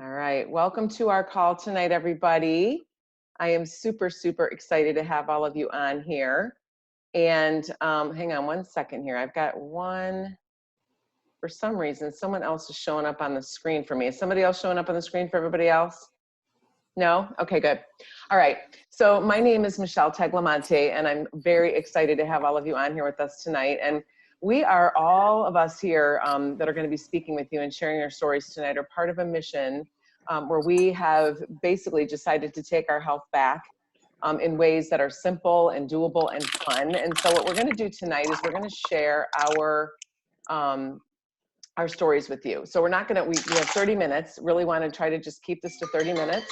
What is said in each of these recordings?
All right, welcome to our call tonight, everybody. I am super excited to have all of you on here. And hang on one second here. I've got one, for some reason, someone else is showing up on the screen for me. Is somebody else showing up on the screen for everybody else? No? Okay, good. All right, so my name is Michelle Teglamonte, and I'm very excited to have all of you on here with us tonight. And we are, all of us here that are going to be speaking with you and sharing our stories tonight are part of a mission where we have basically decided to take our health back in ways that are simple and doable and fun. And so what we're going to do tonight is we're going to share our stories with you. So we're not going to, we have 30 minutes, really want to try to just keep this to 30 minutes.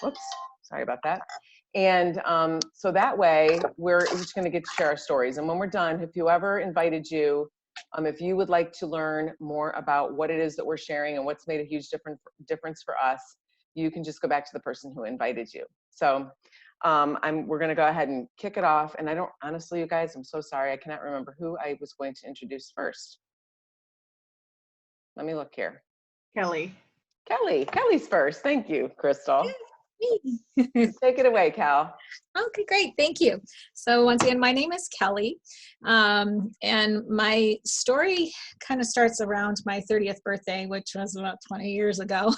Whoops, sorry about that. And so that way we're just going to get to share our stories. And when we're done, if whoever invited you, if you would like to learn more about what it is that we're sharing and what's made a huge difference for us, you can just go back to the person who invited you. So we're going to go ahead and kick it off. And I don't, honestly, you guys, I'm so sorry. I cannot remember who I was going to introduce first. Let me look here. Kelly. Kelly's first. Thank you, Crystal. Me. Take it away, Cal. Okay, great. Thank you. So once again, my name is Kelly. And my story kind of starts around my 30th birthday, which was about 20 years ago.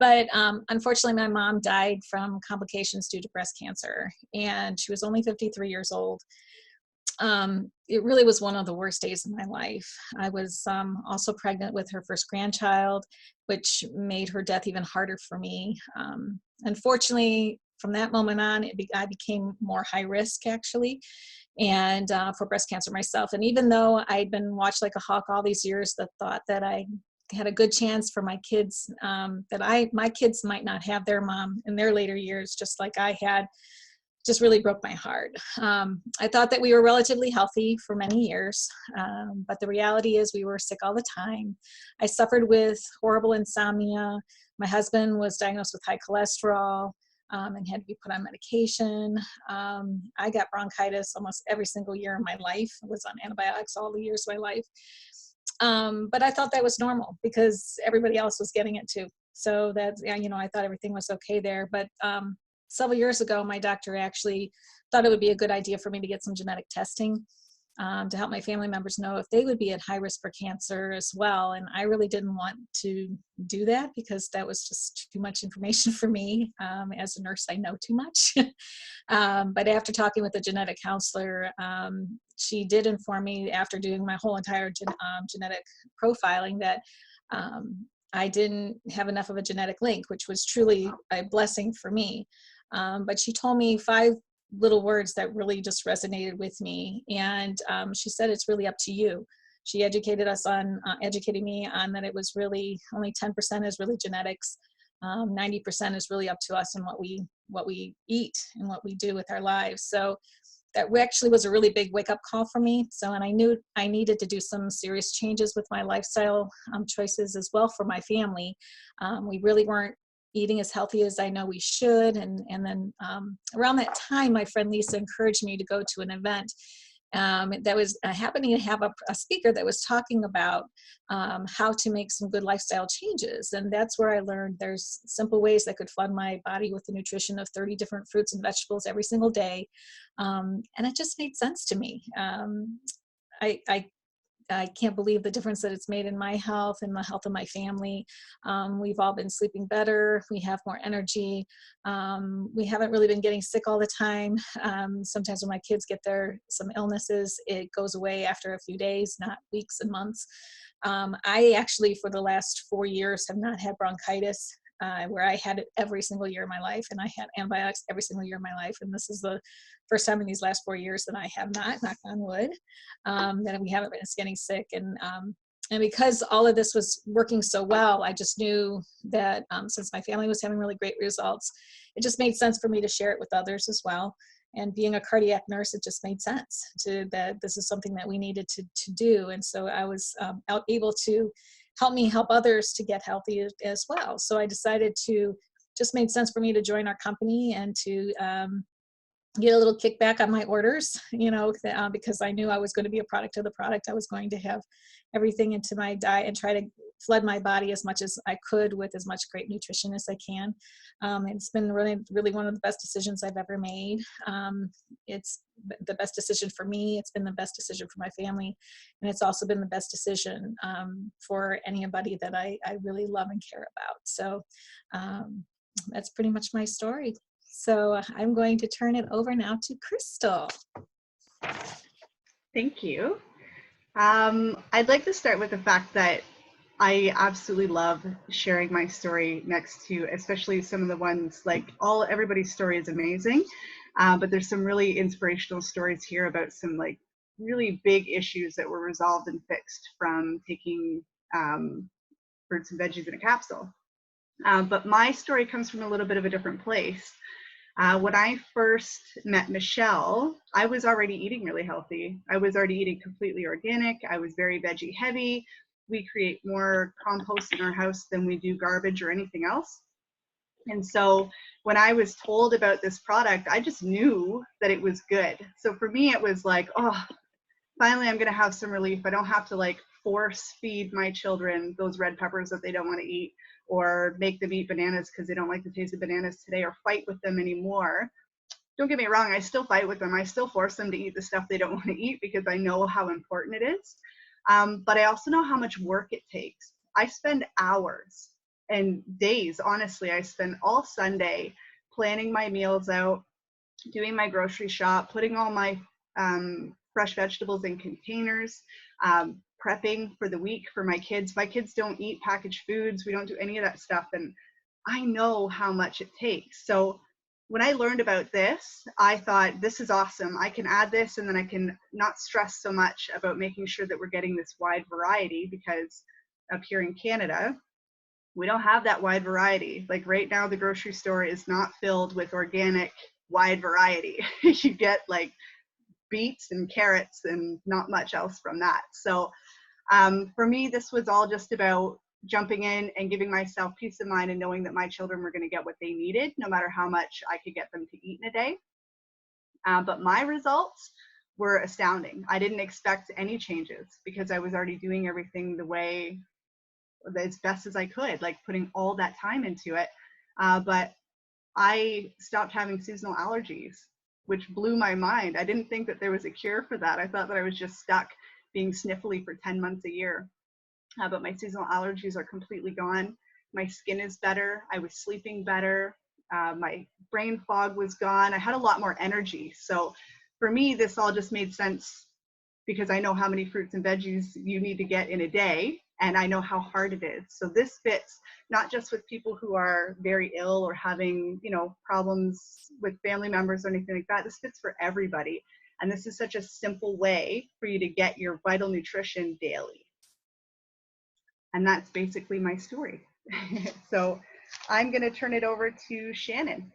But unfortunately, my mom died from complications due to breast cancer, and she was only 53 years old. It really was one of the worst days of my life. I was also pregnant with her first grandchild, which made her death even harder for me. Unfortunately, from that moment on, I became more high risk, actually, and for breast cancer myself. And even though I'd been watched like a hawk all these years, the thought that I had a good chance for my kids, my kids might not have their mom in their later years, just like I had, just really broke my heart. I thought that we were relatively healthy for many years, but the reality is we were sick all the time. I suffered with horrible insomnia. My husband was diagnosed with high cholesterol and had to be put on medication. I got bronchitis almost every single year of my life. I was on antibiotics all the years of my life. But I thought that was normal because everybody else was getting it too. So that, I thought everything was okay there. But several years ago, my doctor actually thought it would be a good idea for me to get some genetic testing to help my family members know if they would be at high risk for cancer as well. And I really didn't want to do that because that was just too much information for me. As a nurse, I know too much. But after talking with a genetic counselor, she did inform me after doing my whole entire genetic profiling that I didn't have enough of a genetic link, which was truly a blessing for me. But she told me 5 little words that really just resonated with me. And she said, it's really up to you. She educated me on that it was really only 10% is really genetics. 90% is really up to us and what we eat and what we do with our lives. So that actually was a really big wake-up call for me. So, and I knew I needed to do some serious changes with my lifestyle choices as well for my family. We really weren't eating as healthy as I know we should. And then around that time, my friend Lisa encouraged me to go to an event that was happening to have a speaker that was talking about how to make some good lifestyle changes. And that's where I learned there's simple ways that could flood my body with the nutrition of 30 different fruits and vegetables every single day. And it just made sense to me. I can't believe the difference that it's made in my health and the health of my family. We've all been sleeping better. We have more energy. We haven't really been getting sick all the time. Sometimes when my kids get some illnesses, it goes away after a few days, not weeks and months. I actually, for the last 4 years, have not had bronchitis. Where I had it every single year of my life, and I had antibiotics every single year of my life. And this is the first time in these last 4 years that I have not, knock on wood, that we haven't been getting sick. And because all of this was working so well, I just knew that since my family was having really great results, it just made sense for me to share it with others as well. And being a cardiac nurse, it just made sense that this is something that we needed to do. And so I was able to help others to get healthy as well. So I decided just made sense for me to join our company and to get a little kickback on my orders, because I knew I was going to be a product of the product. I was going to have everything into my diet and try to flood my body as much as I could with as much great nutrition as I can. It's been really, really one of the best decisions I've ever made. It's the best decision for me. It's been the best decision for my family. And it's also been the best decision for anybody that I really love and care about. So that's pretty much my story. So I'm going to turn it over now to Crystal. Thank you. I'd like to start with the fact that I absolutely love sharing my story next to, especially some of the ones, like everybody's story is amazing, but there's some really inspirational stories here about some like really big issues that were resolved and fixed from taking fruits and veggies in a capsule. But my story comes from a little bit of a different place. When I first met Michelle, I was already eating really healthy. I was already eating completely organic. I was very veggie heavy. We create more compost in our house than we do garbage or anything else. And so when I was told about this product, I just knew that it was good. So for me, it was like, oh, finally I'm going to have some relief. I don't have to like force feed my children those red peppers that they don't want to eat, or make them eat bananas because they don't like the taste of bananas today, or fight with them anymore. Don't get me wrong, I still fight with them. I still force them to eat the stuff they don't want to eat because I know how important it is. But I also know how much work it takes. I spend hours and days, honestly. I spend all Sunday planning my meals out, doing my grocery shop, putting all my fresh vegetables in containers, prepping for the week for my kids. My kids don't eat packaged foods. We don't do any of that stuff. And I know how much it takes. So when I learned about this, I thought, this is awesome. I can add this, and then I can not stress so much about making sure that we're getting this wide variety, because up here in Canada, we don't have that wide variety. Like right now, the grocery store is not filled with organic wide variety. You get like beets and carrots and not much else from that. So for me, this was all just about jumping in and giving myself peace of mind and knowing that my children were going to get what they needed, no matter how much I could get them to eat in a day. But my results were astounding. I didn't expect any changes because I was already doing everything the way, as best as I could, like putting all that time into it. But I stopped having seasonal allergies, which blew my mind. I didn't think that there was a cure for that. I thought that I was just stuck being sniffly for 10 months a year. But my seasonal allergies are completely gone. My skin is better. I was sleeping better. My brain fog was gone. I had a lot more energy. So for me, this all just made sense because I know how many fruits and veggies you need to get in a day, and I know how hard it is. So this fits not just with people who are very ill or having, you know, problems with family members or anything like that. This fits for everybody. And this is such a simple way for you to get your vital nutrition daily. And that's basically my story. So I'm going to turn it over to Shannon.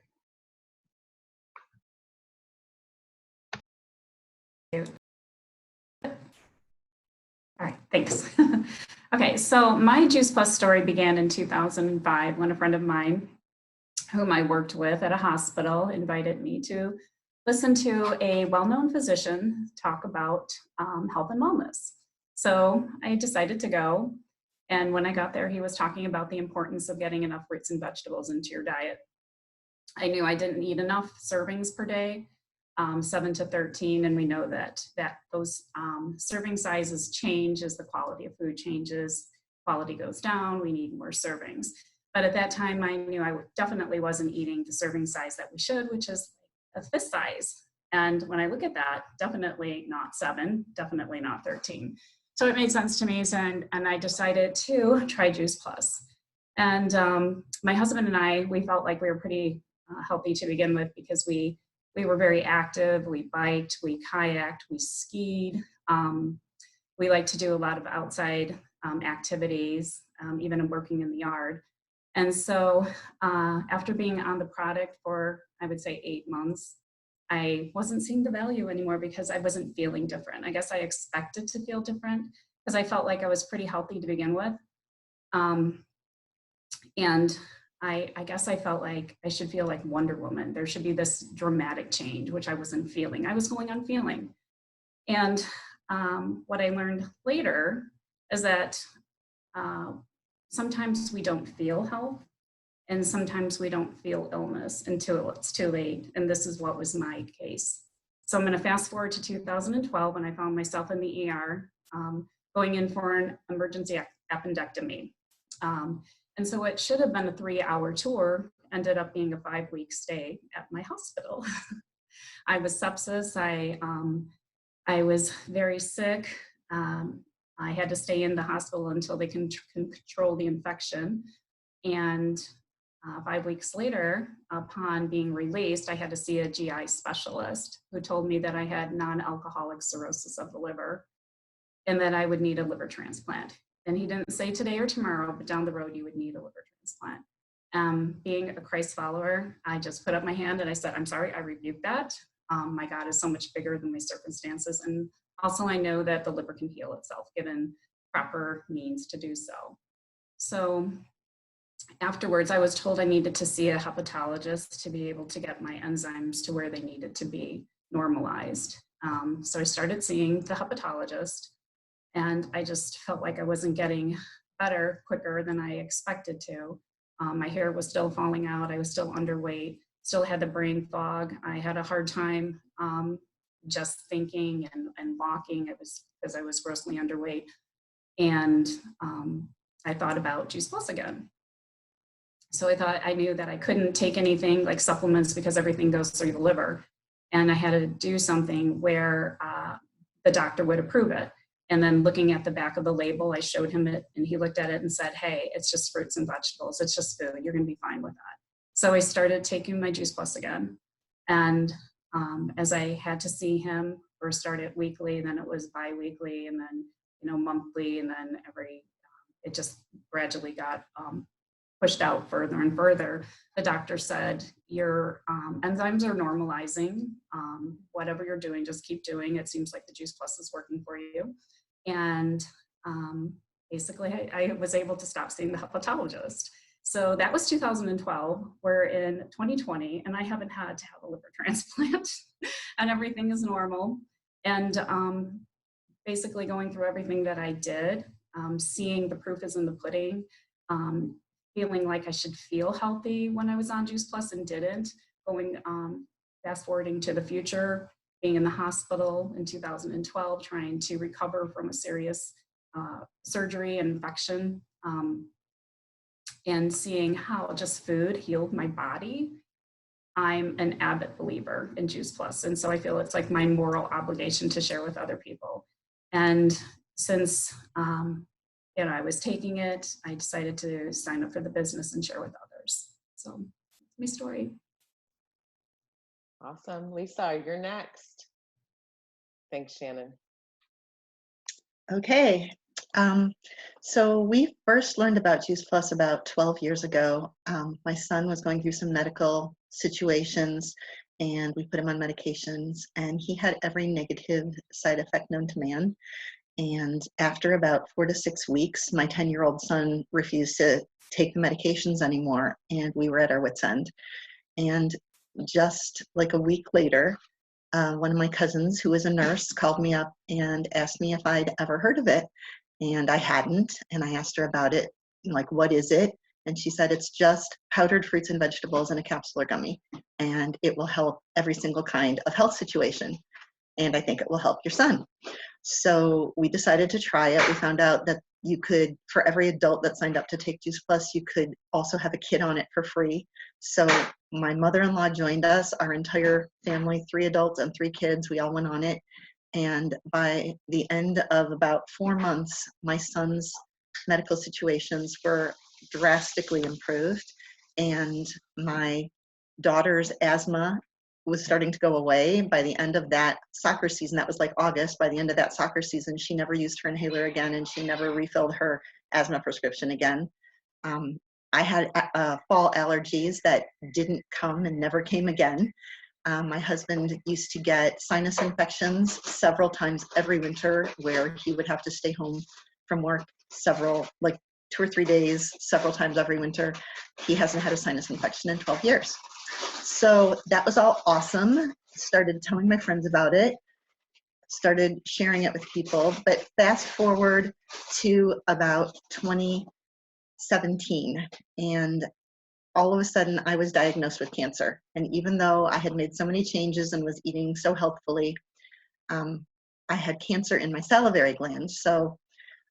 All right, thanks. Okay, so my Juice Plus story began in 2005 when a friend of mine whom I worked with at a hospital invited me to listen to a well-known physician talk about health and wellness. So I decided to go. And when I got there, he was talking about the importance of getting enough fruits and vegetables into your diet. I knew I didn't eat enough servings per day, 7 to 13, and we know that those serving sizes change as the quality of food changes. Quality goes down, we need more servings. But at that time, I knew I definitely wasn't eating the serving size that we should, which is a fist size. And when I look at that, definitely not 7, definitely not 13. So it made sense to me, and I decided to try Juice Plus. And my husband and I, we felt like we were pretty healthy to begin with because we were very active. We biked, we kayaked, we skied. We like to do a lot of outside activities, even working in the yard. And so after being on the product for, I would say, 8 months, I wasn't seeing the value anymore because I wasn't feeling different. I guess I expected to feel different because I felt like I was pretty healthy to begin with. And I guess I felt like I should feel like Wonder Woman. There should be this dramatic change, which I wasn't feeling. I was going on feeling. And what I learned later is that sometimes we don't feel health, and sometimes we don't feel illness until it's too late. And this is what was my case. So I'm going to fast forward to 2012 when I found myself in the ER, going in for an emergency appendectomy. And so it should have been a 3-hour tour, ended up being a 5-week stay at my hospital. I was sepsis. I was very sick. I had to stay in the hospital until they can control the infection. And 5 weeks later, upon being released, I had to see a GI specialist who told me that I had non-alcoholic cirrhosis of the liver and that I would need a liver transplant. And he didn't say today or tomorrow, but down the road, you would need a liver transplant. Being a Christ follower, I just put up my hand and I said, I'm sorry, I rebuke that. My God is so much bigger than my circumstances. And also I know that the liver can heal itself given proper means to do so. So afterwards, I was told I needed to see a hepatologist to be able to get my enzymes to where they needed to be normalized. So I started seeing the hepatologist, and I just felt like I wasn't getting better quicker than I expected to. My hair was still falling out. I was still underweight, still had the brain fog. I had a hard time just thinking and walking. It was because I was grossly underweight. And I thought about Juice Plus again. So I knew that I couldn't take anything like supplements because everything goes through the liver. And I had to do something where the doctor would approve it. And then looking at the back of the label, I showed him it and he looked at it and said, hey, it's just fruits and vegetables. It's just food. You're going to be fine with that. So I started taking my Juice Plus again. And as I had to see him, first started weekly, then it was bi-weekly, and then, monthly, and then it just gradually got pushed out further and further. The doctor said, your enzymes are normalizing. Whatever you're doing, just keep doing. It seems like the Juice Plus is working for you. And basically, I was able to stop seeing the hepatologist. So that was 2012. We're in 2020, and I haven't had to have a liver transplant, and everything is normal. And basically going through everything that I did, seeing the proof is in the pudding, feeling like I should feel healthy when I was on Juice Plus and didn't, going fast forwarding to the future, being in the hospital in 2012, trying to recover from a serious surgery and infection, and seeing how just food healed my body. I'm an avid believer in Juice Plus, and so I feel it's like my moral obligation to share with other people. And since I was taking it, I decided to sign up for the business and share with others. So that's my story. Awesome. Lisa, you're next. Thanks, Shannon. Okay. So we first learned about Juice Plus about 12 years ago. My son was going through some medical situations, and we put him on medications, and he had every negative side effect known to man. And after about 4 to 6 weeks, my 10-year-old son refused to take the medications anymore, and we were at our wits' end. And just like a week later, one of my cousins, who was a nurse, called me up and asked me if I'd ever heard of it. And I hadn't, and I asked her about it, like, what is it? And she said, it's just powdered fruits and vegetables in a capsule or gummy, and it will help every single kind of health situation. And I think it will help your son. So we decided to try it. We found out that you could, for every adult that signed up to take Juice Plus, you could also have a kid on it for free. So my mother-in-law joined us, our entire family, 3 adults and 3 kids, we all went on it. And by the end of about 4 months, my son's medical situations were drastically improved. And my daughter's asthma was starting to go away by the end of that soccer season. That was like August. By the end of that soccer season, she never used her inhaler again, and she never refilled her asthma prescription again. I had fall allergies that didn't come and never came again. My husband used to get sinus infections several times every winter, where he would have to stay home from work like 2 or 3 days, several times every winter. He hasn't had a sinus infection in 12 years. So that was all awesome. Started telling my friends about it, started sharing it with people. But fast forward to about 2016, 17. And all of a sudden I was diagnosed with cancer. And even though I had made so many changes and was eating so healthfully, I had cancer in my salivary glands. So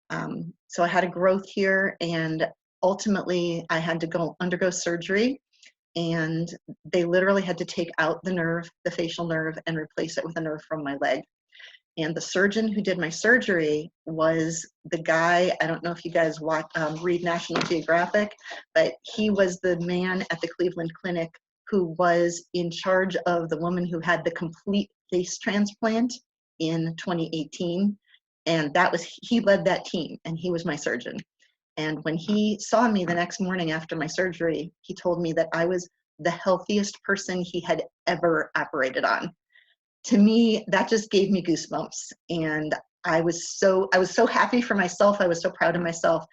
I had a growth here, and ultimately I had to undergo surgery, and they literally had to take out the nerve, the facial nerve, and replace it with a nerve from my leg. And the surgeon who did my surgery was the guy, I don't know if you guys read National Geographic, but he was the man at the Cleveland Clinic who was in charge of the woman who had the complete face transplant in 2018. And he led that team, and he was my surgeon. And when he saw me the next morning after my surgery, he told me that I was the healthiest person he had ever operated on. To me, that just gave me goosebumps. And I was so happy for myself. I was so proud of myself.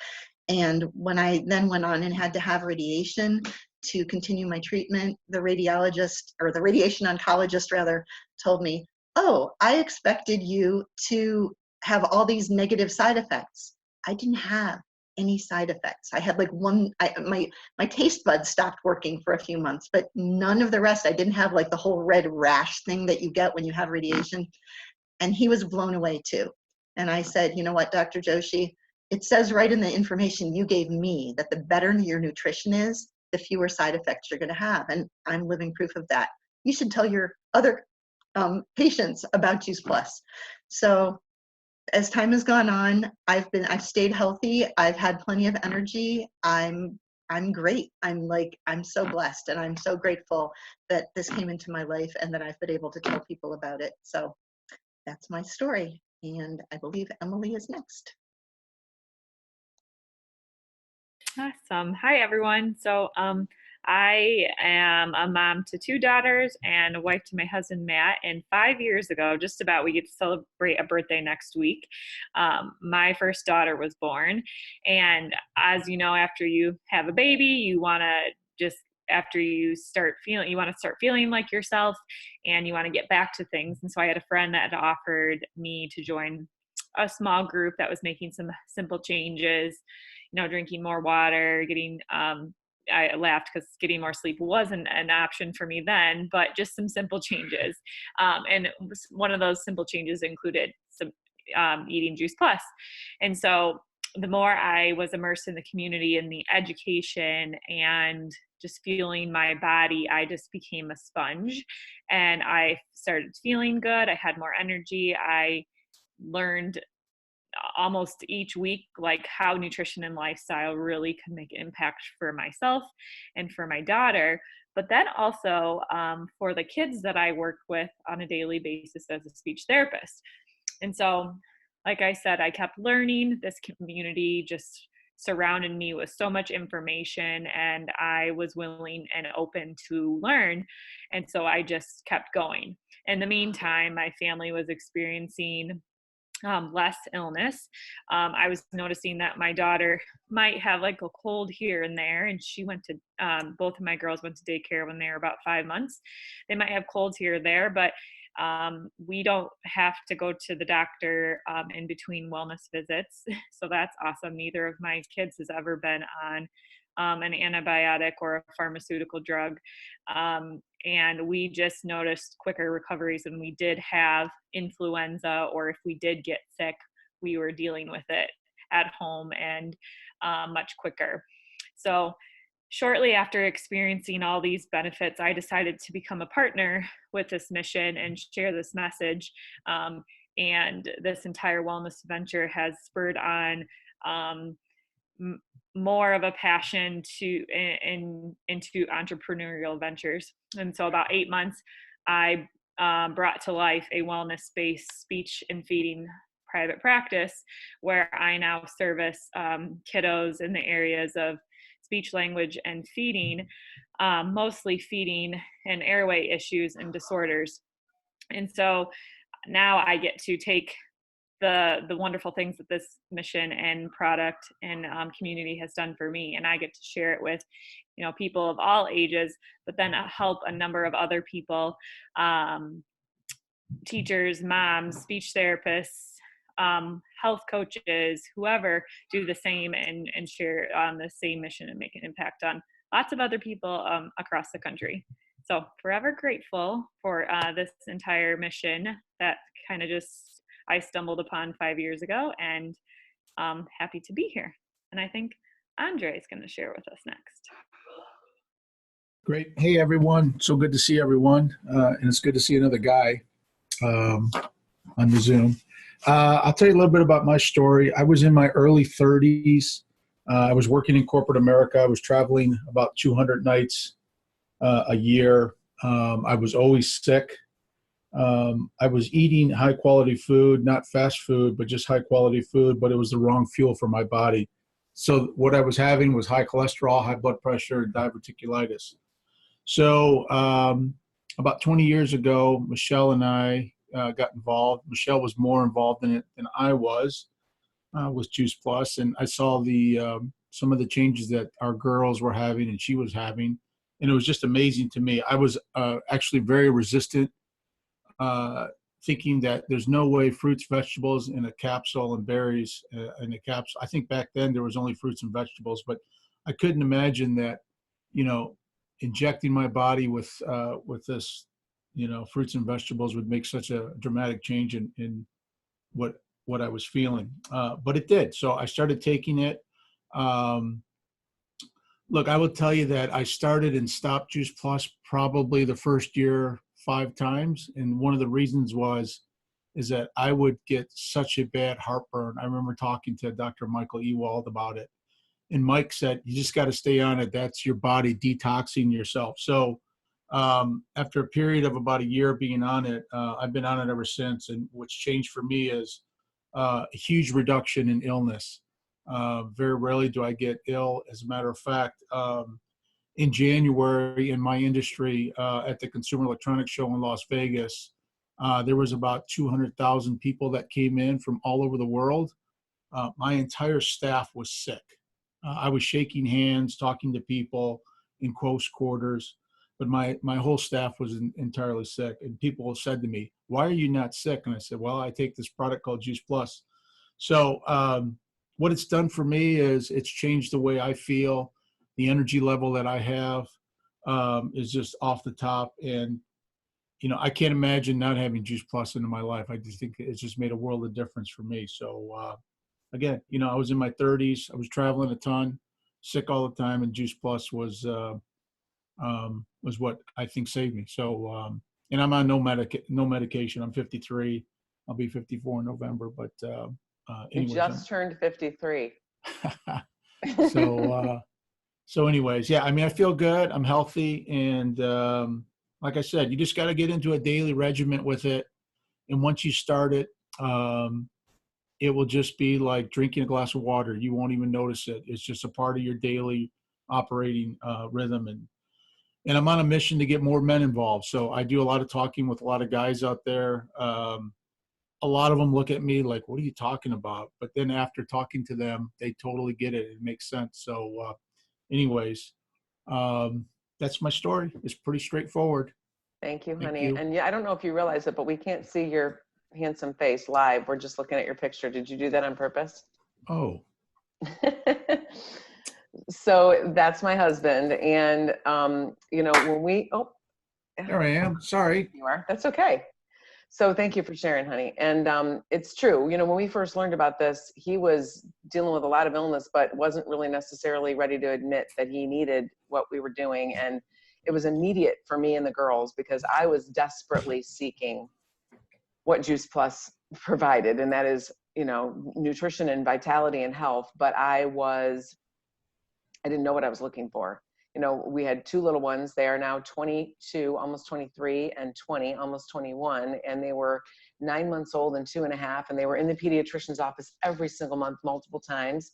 And when I then went on and had to have radiation to continue my treatment, the radiologist, or the radiation oncologist rather, told me, "Oh, I expected you to have all these negative side effects." I didn't have any side effects. I had like my taste buds stopped working for a few months, but none of the rest. I didn't have like the whole red rash thing that you get when you have radiation. And he was blown away too. And I said, "You know what, Dr. Joshi, it says right in the information you gave me that the better your nutrition is, the fewer side effects you're going to have. And I'm living proof of that. You should tell your other patients about Juice Plus." So as time has gone on, I've stayed healthy. I've had plenty of energy. I'm great. I'm so blessed, and I'm so grateful that this came into my life and that I've been able to tell people about it. So that's my story. And I believe Emily is next. Awesome. Hi, everyone. So I am a mom to 2 daughters and a wife to my husband, Matt. And 5 years ago, just about, we get to celebrate a birthday next week. My first daughter was born. And as you know, after you have a baby, you want to after you start feeling, you want to start feeling like yourself, and you want to get back to things. And so I had a friend that had offered me to join a small group that was making some simple changes, drinking more water, I laughed because getting more sleep wasn't an option for me then, but just some simple changes. And one of those simple changes included some eating Juice Plus. And so the more I was immersed in the community and the education and just feeling my body, I just became a sponge, and I started feeling good. I had more energy. I learned almost each week like how nutrition and lifestyle really could make an impact for myself and for my daughter, but then also for the kids that I work with on a daily basis as a speech therapist. And so, like I said, I kept learning. This community just surrounded me with so much information, and I was willing and open to learn. And so I just kept going. In the meantime, my family was experiencing less illness. I was noticing that my daughter might have like a cold here and there, and she went to, both of my girls went to daycare when they were about 5 months. They might have colds here or there, but we don't have to go to the doctor in between wellness visits. So that's awesome. Neither of my kids has ever been on an antibiotic or a pharmaceutical drug. And we just noticed quicker recoveries when we did have influenza, or if we did get sick, we were dealing with it at home and much quicker. So shortly after experiencing all these benefits, I decided to become a partner with this mission and share this message. And this entire wellness venture has spurred on more of a passion into entrepreneurial ventures. And so about 8 months, I brought to life a wellness-based speech and feeding private practice where I now service kiddos in the areas of speech, language, and feeding, mostly feeding and airway issues and disorders. And so now I get to take the wonderful things that this mission and product and community has done for me, and I get to share it with people of all ages, but then help a number of other people, teachers, moms, speech therapists, health coaches, whoever, do the same and share on the same mission and make an impact on lots of other people across the country. So forever grateful for this entire mission that kind of just I stumbled upon 5 years ago, and happy to be here. And I think Andre is going to share with us next. Great. Hey, everyone. So good to see everyone. And it's good to see another guy on the Zoom. I'll tell you a little bit about my story. I was in my early 30s. I was working in corporate America. I was traveling about 200 nights a year. I was always sick. I was eating high quality food, not fast food, but just high quality food, but it was the wrong fuel for my body. So what I was having was high cholesterol, high blood pressure, and diverticulitis. So about 20 years ago, Michelle and I got involved. Michelle was more involved in it than I was with Juice Plus, and I saw the some of the changes that our girls were having and she was having, and it was just amazing to me. I was actually very resistant, thinking that there's no way fruits, vegetables in a capsule and berries in a capsule. I think back then there was only fruits and vegetables, but I couldn't imagine that, you know, injecting my body with this, you know, fruits and vegetables would make such a dramatic change in what I was feeling. But it did. So I started taking it. Look, I will tell you that I started and stopped Juice Plus probably the first year 5 times. And one of the reasons is that I would get such a bad heartburn. I remember talking to Dr. Michael Ewald about it. And Mike said, you just got to stay on it. That's your body detoxing yourself. So after a period of about a year being on it, I've been on it ever since. And what's changed for me is a huge reduction in illness. Very rarely do I get ill. As a matter of fact, in January in my industry at the Consumer Electronics Show in Las Vegas, there was about 200,000 people that came in from all over the world. My entire staff was sick. I was shaking hands, talking to people in close quarters, but my whole staff was entirely sick. And people said to me, why are you not sick? And I said, well, I take this product called Juice Plus. So what it's done for me is it's changed the way I feel. The energy level that I have is just off the top. And, you know, I can't imagine not having Juice Plus into my life. I just think it's just made a world of difference for me. So, again, you know, I was in my 30s. I was traveling a ton, sick all the time, and Juice Plus was what I think saved me. So, and I'm on no medication. I'm 53. I'll be 54 in November. But anyways, you just turned 53. So anyways, yeah. I mean, I feel good. I'm healthy, and like I said, you just got to get into a daily regimen with it. And once you start it, it will just be like drinking a glass of water. You won't even notice it. It's just a part of your daily operating rhythm. And I'm on a mission to get more men involved. So I do a lot of talking with a lot of guys out there. A lot of them look at me like, what are you talking about? But then after talking to them, they totally get it. It makes sense. So anyways, that's my story. It's pretty straightforward. Thank you, Thank honey. you. And yeah, I don't know if you realize it, but we can't see your handsome face live. We're just looking at your picture. Did you do that on purpose? Oh, So that's my husband. And, you know, when we, oh, there I am. Sorry. you are, that's okay. So thank you for sharing, honey. And it's true. You know, when we first learned about this, he was dealing with a lot of illness, but wasn't really necessarily ready to admit that he needed what we were doing. And it was immediate for me and the girls because I was desperately seeking what Juice Plus provided. And that is, you know, nutrition and vitality and health. But I didn't know what I was looking for. You know, we had 2 little ones. They are now 22, almost 23, and 20, almost 21. And they were 9 months old and 2.5. And they were in the pediatrician's office every single month, multiple times.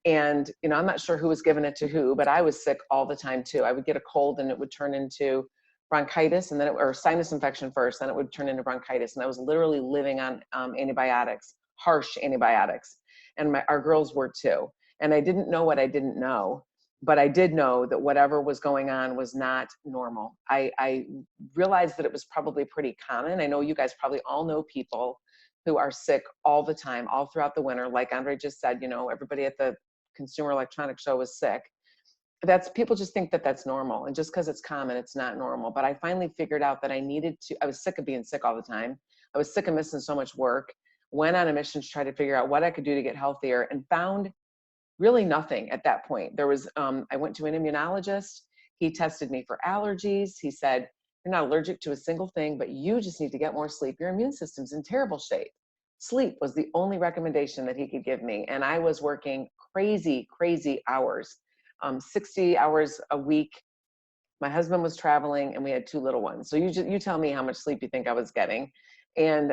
And, you know, I'm not sure who was giving it to who, but I was sick all the time too. I would get a cold and it would turn into bronchitis and then or sinus infection first, then it would turn into bronchitis. And I was literally living on antibiotics, harsh antibiotics. And our girls were too. And I didn't know what I didn't know. But I did know that whatever was going on was not normal. I realized that it was probably pretty common. I know you guys probably all know people who are sick all the time, all throughout the winter. Like Andre just said, you know, everybody at the Consumer Electronics Show was sick. That's, people just think that that's normal. And just because it's common, it's not normal. But I finally figured out that I was sick of being sick all the time. I was sick of missing so much work, went on a mission to try to figure out what I could do to get healthier, and found really nothing at that point. There was, I went to an immunologist. He tested me for allergies. He said, you're not allergic to a single thing, but you just need to get more sleep. Your immune system's in terrible shape. Sleep was the only recommendation that he could give me. And I was working crazy, crazy hours, 60 hours a week. My husband was traveling and we had 2 little ones. So you tell me how much sleep you think I was getting. And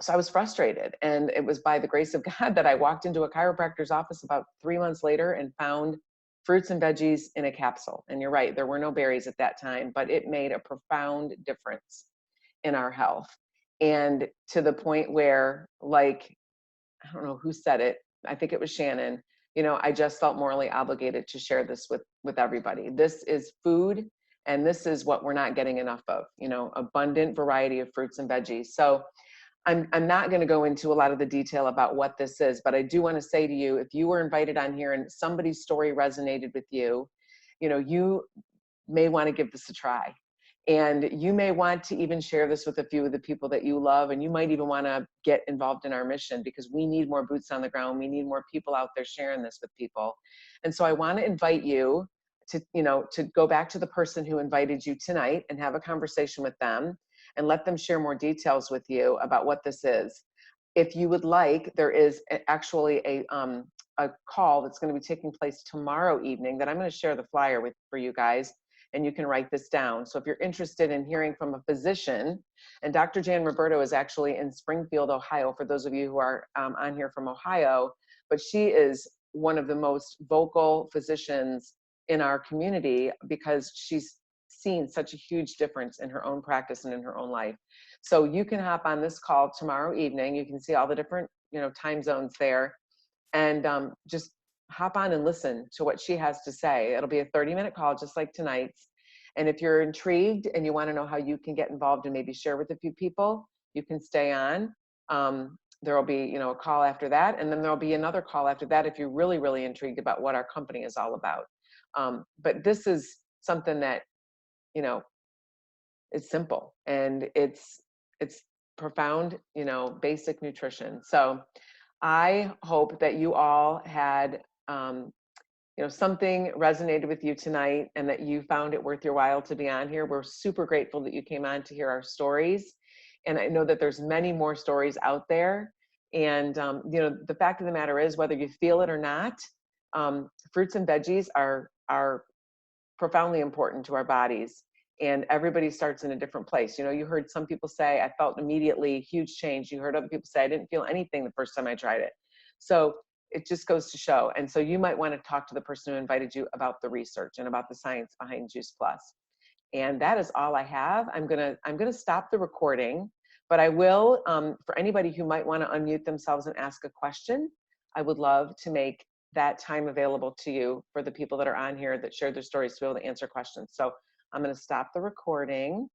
so I was frustrated. And it was by the grace of God that I walked into a chiropractor's office about 3 months later and found fruits and veggies in a capsule. And you're right, there were no berries at that time, but it made a profound difference in our health. And to the point where, like, I don't know who said it, I think it was Shannon, you know, I just felt morally obligated to share this with everybody. This is food, and this is what we're not getting enough of, you know, abundant variety of fruits and veggies. So I'm not going to go into a lot of the detail about what this is, but I do want to say to you, if you were invited on here and somebody's story resonated with you, you know, you may want to give this a try. And you may want to even share this with a few of the people that you love, and you might even want to get involved in our mission, because we need more boots on the ground. We need more people out there sharing this with people. And so I want to invite you to, you know, to go back to the person who invited you tonight and have a conversation with them and let them share more details with you about what this is. If you would like, there is actually a call that's going to be taking place tomorrow evening that I'm going to share the flyer with for you guys, and you can write this down. So if you're interested in hearing from a physician, and Dr. Jan Roberto is actually in Springfield, Ohio, for those of you who are on here from Ohio, but she is one of the most vocal physicians in our community because she's seen such a huge difference in her own practice and in her own life. So you can hop on this call tomorrow evening. You can see all the different, you know, time zones there, and just hop on and listen to what she has to say. It'll be a 30-minute call, just like tonight's. And if you're intrigued and you want to know how you can get involved and maybe share with a few people, you can stay on. There will be, you know, a call after that, and then there'll be another call after that if you're really, really intrigued about what our company is all about. But this is something that, you know, it's simple and it's profound, you know, basic nutrition. So I hope that you all had, you know, something resonated with you tonight and that you found it worth your while to be on here. We're super grateful that you came on to hear our stories. And I know that there's many more stories out there. And, you know, the fact of the matter is, whether you feel it or not, fruits and veggies are profoundly important to our bodies. And everybody starts in a different place. You know, you heard some people say, I felt immediately huge change. You heard other people say, I didn't feel anything the first time I tried it. So it just goes to show. And so you might want to talk to the person who invited you about the research and about the science behind Juice Plus. And that is all I have. I'm gonna stop the recording, but I will, for anybody who might want to unmute themselves and ask a question, I would love to make that time available to you for the people that are on here that shared their stories to be able to answer questions. So I'm going to stop the recording.